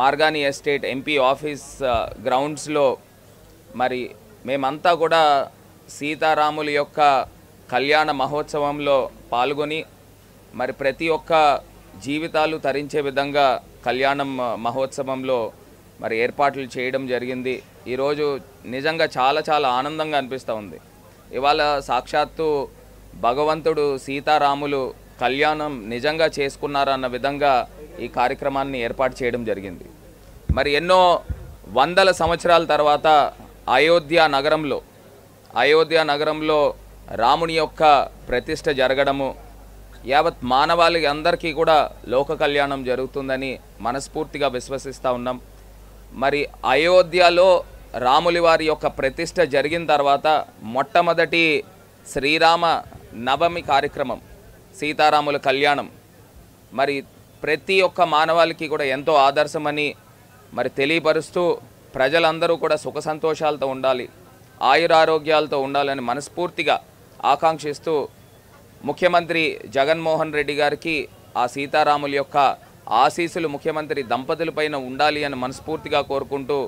మార్గాని ఎస్టేట్ ఎంపీ ఆఫీస్ గ్రౌండ్స్లో మరి మేమంతా కూడా సీతారాముల యొక్క కళ్యాణ మహోత్సవంలో పాల్గొని మరి ప్రతి ఒక్క జీవితాలు తరించే విధంగా కళ్యాణం మహోత్సవంలో మరి ఏర్పాట్లు చేయడం జరిగింది. ఈరోజు నిజంగా చాలా చాలా ఆనందంగా అనిపిస్తూ ఉంది. ఇవాళ సాక్షాత్తు భగవంతుడు సీతారాములు కళ్యాణం నిజంగా చేసుకున్నారన్న విధంగా ఈ కార్యక్రమాన్ని ఏర్పాటు చేయడం జరిగింది. మరి ఎన్నో వందల సంవత్సరాల తర్వాత అయోధ్య నగరంలో రాముని యొక్క ప్రతిష్ఠ జరగడము, యావత్ మానవాళి అందరికీ కూడా లోక కళ్యాణం జరుగుతుందని మనస్ఫూర్తిగా విశ్వసిస్తూ ఉన్నాం. మరి అయోధ్యలో రాములి వారి యొక్క ప్రతిష్ఠ జరిగిన తర్వాత మొట్టమొదటి శ్రీరామ నవమి కార్యక్రమం సీతారాముల కళ్యాణం మరి ప్రతి ఒక్క మానవాళికి కూడా ఎంతో ఆదర్శమని మరి తెలియపరుస్తూ ప్రజలందరూ కూడా సుఖ సంతోషాలతో ఉండాలి, ఆయురారోగ్యాలతో ఉండాలని మనస్ఫూర్తిగా ఆకాంక్షిస్తూ ముఖ్యమంత్రి జగన్మోహన్ రెడ్డి గారికి ఆ సీతారాముల యొక్క ఆశీస్సులు ముఖ్యమంత్రి దంపతులపైన ఉండాలి అని మనస్ఫూర్తిగా కోరుకుంటూ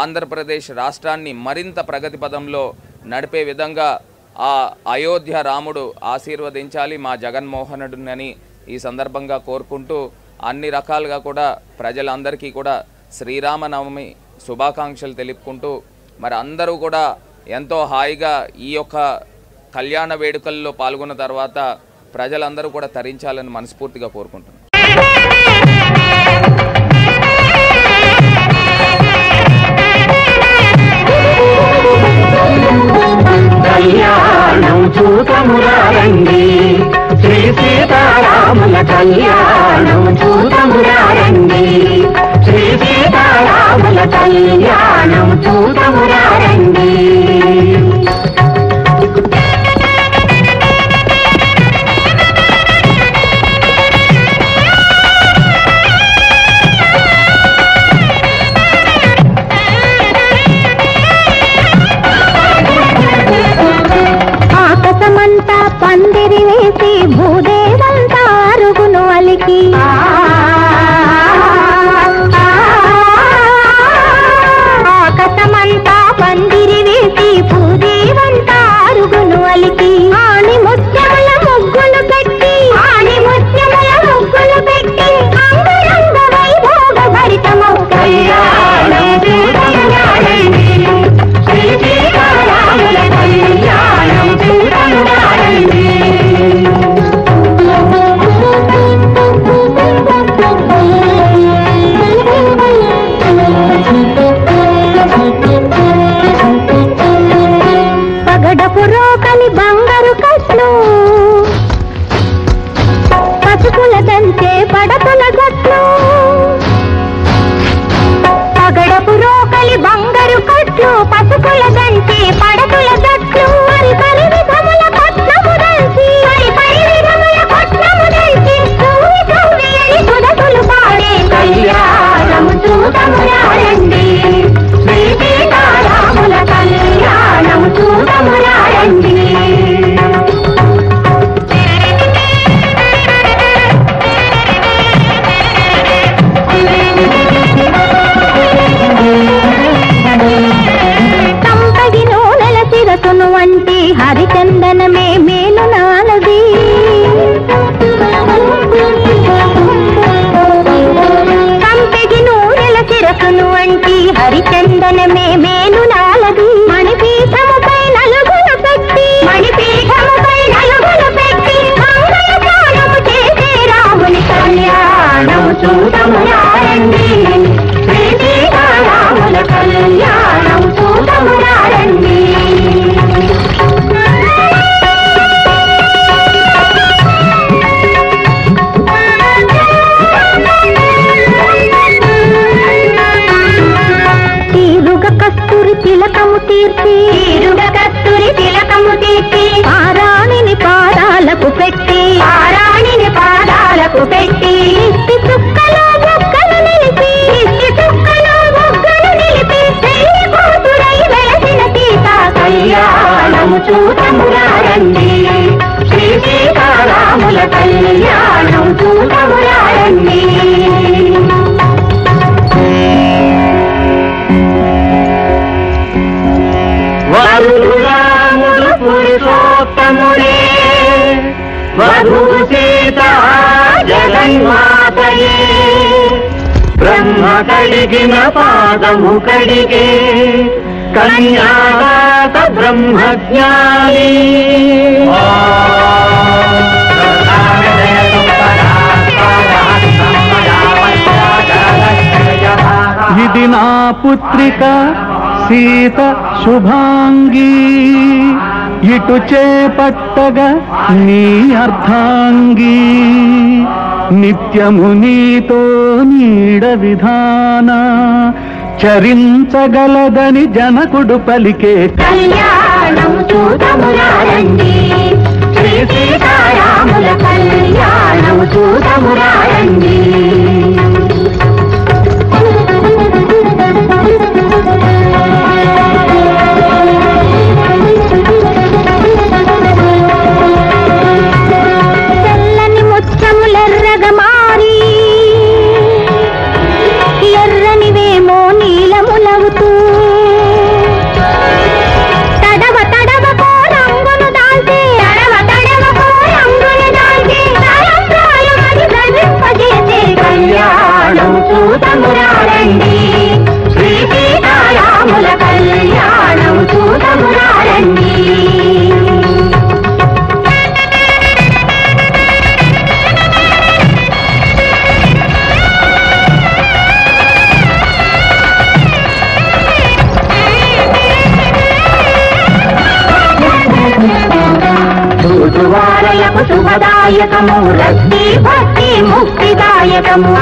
ఆంధ్రప్రదేశ్ రాష్ట్రాన్ని మరింత ప్రగతి పదంలో నడిపే విధంగా ఆ అయోధ్య రాముడు ఆశీర్వదించాలి మా జగన్మోహనుడిని ఈ సందర్భంగా కోరుకుంటూ అన్ని రకాలుగా కూడా ప్రజలందరికీ కూడా శ్రీరామనవమి శుభాకాంక్షలు తెలుపుకుంటూ మరి అందరూ కూడా ఎంతో హాయిగా ఈ యొక్క కళ్యాణ వేడుకల్లో పాల్గొన్న తర్వాత ప్రజలందరూ కూడా తరించాలని మనస్ఫూర్తిగా కోరుకుంటున్నాను. కళ్యాణం చూతమురారండి, శ్రీ సీతారాముల కళ్యాణం చూతమురారండి, శ్రీ సీతారాముల కళ్యాణం చూతమురారండి. ఆకాశమంతా పందిరి వేసి భూదేవంతా అరుగును అలికి, ఆకాశమంతా పందిరి వేసి భూదేవంతా అరుగును అలికి, ఆని ముత్యముల ముగ్గులు పెట్టి అంగరంగ వైభోగ భరితము కళ్యాణం చూడమురారండి, శ్రీ సీతారాముల కళ్యాణం చూడమురారండి. పగడపు రోకలి బంగారు కట్లు, పసుపుల దంచే పడపుల గట్లు, పగడపు రోకలి బంగారు కట్లు, పసుపుల దంచే పడపుల గట్లు, పరి విధముల పట్నము దంచి సుధతులు పాడే కళ్యాణము చూడమురారండి, శ్రీ సీతారాముల కళ్యాణము చూడమురారండి. సంపగి నూనెల శిరసును వంటి హరిచందనమే మేలు నాలది, సంపగి నూనెల శిరసును వంటి హరిచందనమే మేలు నాలది, మణిపీఠముపై నలుగులు పెట్టి మంగళగానము చేసే రాముని కళ్యాణము చూడమురారండి, శ్రీ సీతారాముల కళ్యాణం చూడమురారండి. తీరుగ కస్తూరి తిలకము తీర్చి పారాణిని పాదాలకు పెట్టి చుక్కలో బుక్కలు నిలిచి వధువు సీత జగన్మాతయే బ్రహ్మ కడిగిన పాదము కడిగే కన్యాదాత బ్రహ్మజ్ఞాని ఇది నా పుత్రిక సీత శుభాంగి ఇటు చేపట్టగా నీ అర్ధాంగి నిత్యము నీతో నీడ విధాన చరించగలదని జనకుడు పలికే కళ్యాణం చూడమురారండి శ్రీ సీతారాముల కళ్యాణం చూడమురారండి తెల్లని ముచ్చములెర్రగా మారి ఎర్రనివేమో నీలములవుతూ తడవ తడవ కోరంగును దాల్చి తలంబ్రాలు ధరింపజేసే కళ్యాణం చూడమురారండి శ్రీ సీతారాముల కళ్యాణం చూడమురారండి చూచువారలకు శుభదాయకము రక్తి భక్తి ముక్తిదాయకము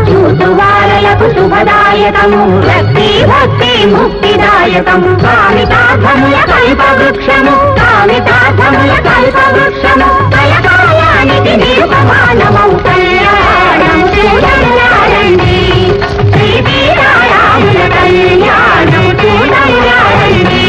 చూచువారలకు శుభదాయకము రక్తి భక్తి ముక్తిదాయకము కామితార్థముల కల్పవృక్షము కామితార్థముల కల్పవృక్షము కలకాలానికి నిర్వమానమౌ కళ్యాణం చూడమురారండి శ్రీ సీతారాముల కళ్యాణం చూడమురారండి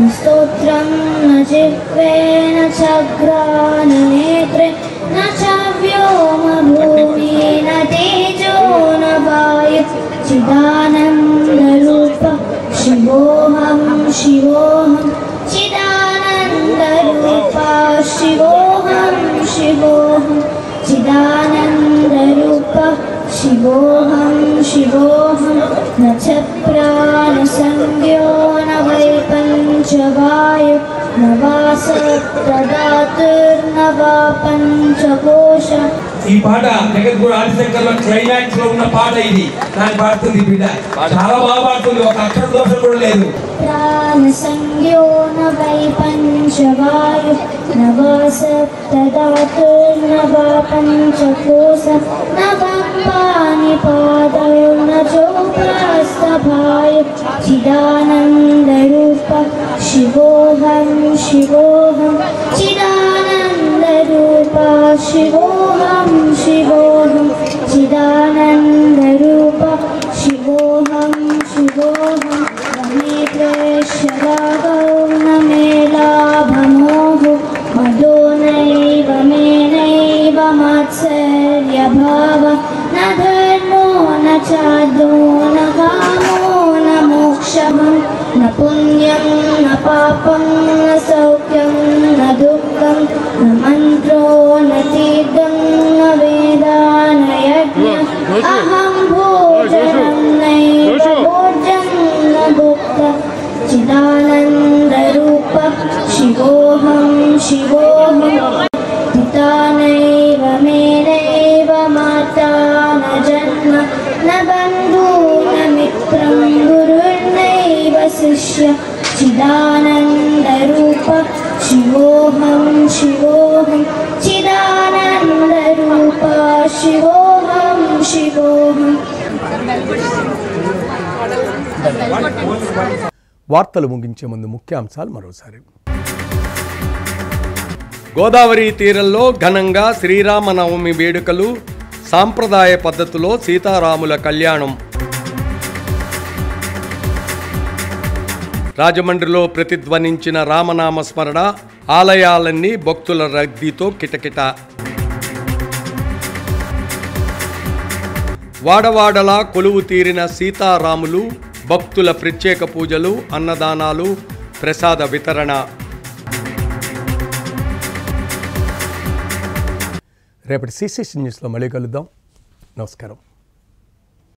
स्तोत्रं न जिह्वे न चग्राननेत्रे न च व्योमभूमि न तेजो न वायु चिदानन्दरूप शिवोऽहं शिवोऽहं चिदानन्दरूप शिवोऽहं शिवोऽहं चिदानन्दरूप शिवोऽहं शिवोऽहं न च प्राणसंज्ञो न वै पञ्चवायु न वा सप्तधातुर्न वा पञ्चकोश ఈ పాట జగద్గురు ఆదిశంకర్లో క్లైమాక్స్ లో ఉన్న పాట ఇది దాన్ని పాడుతుంది బిడ్డ చాలా బాగా పాడుతుంది ఒక అక్షర దోషం కూడా లేదు प्राणसंज्ञो न वै पञ्चवायु न वा सप्तधातुर्न वा पञ्चकोश न वा पाणिपादौ न चोपास्तभायु चिदानन्दरूप शिवोऽहं शिवोऽहं चिदानन्दरूप शिवोऽहं शिवोऽहं चिदानन्दरूप शिवोऽहं शिवोऽहं नेत्रेश्वरागौ न मे लाभमोह मदो नैव मे नैव मात्सर्यभाव न धर्मो न चादो न कामो न मोक्षः न पुण्यं न पापं न सौख्यं न दुःखं न मन्त्रो न तीर्थं न वेदा न यज्ञः अहं भोजनं नैव भोजं न भुक्तः चिदानन्दरूप शिवोऽहं शिवोऽहं पिता नैव मे नैव माता न जन्म न बन्धु न मित्रं गुरुर्नैव शिष्य चिदानन्दरूप शिवो शिवोऽहं चिदानन्दरूपा शिवोऽहं शिवोऽहं వార్తలు ముగించే ముందు ముఖ్యాంశాలు మరోసారి. గోదావరి తీరంలో ఘనంగా శ్రీరామనవమి వేడుకలు, సాంప్రదాయ పద్ధతిలో సీతారాముల కళ్యాణం. రాజమండ్రిలో ప్రతిధ్వనించిన రామనామ స్మరణ, ఆలయాలన్నీ భక్తుల రద్దీతో కిటకిట. వాడవాడలా కొలువు తీరిన సీతారాములు, భక్తుల ప్రత్యేక పూజలు, అన్నదానాలు, ప్రసాద వితరణ. రేపటి సిసిసి న్యూస్లో మళ్ళీ కలుద్దాం. నమస్కారం.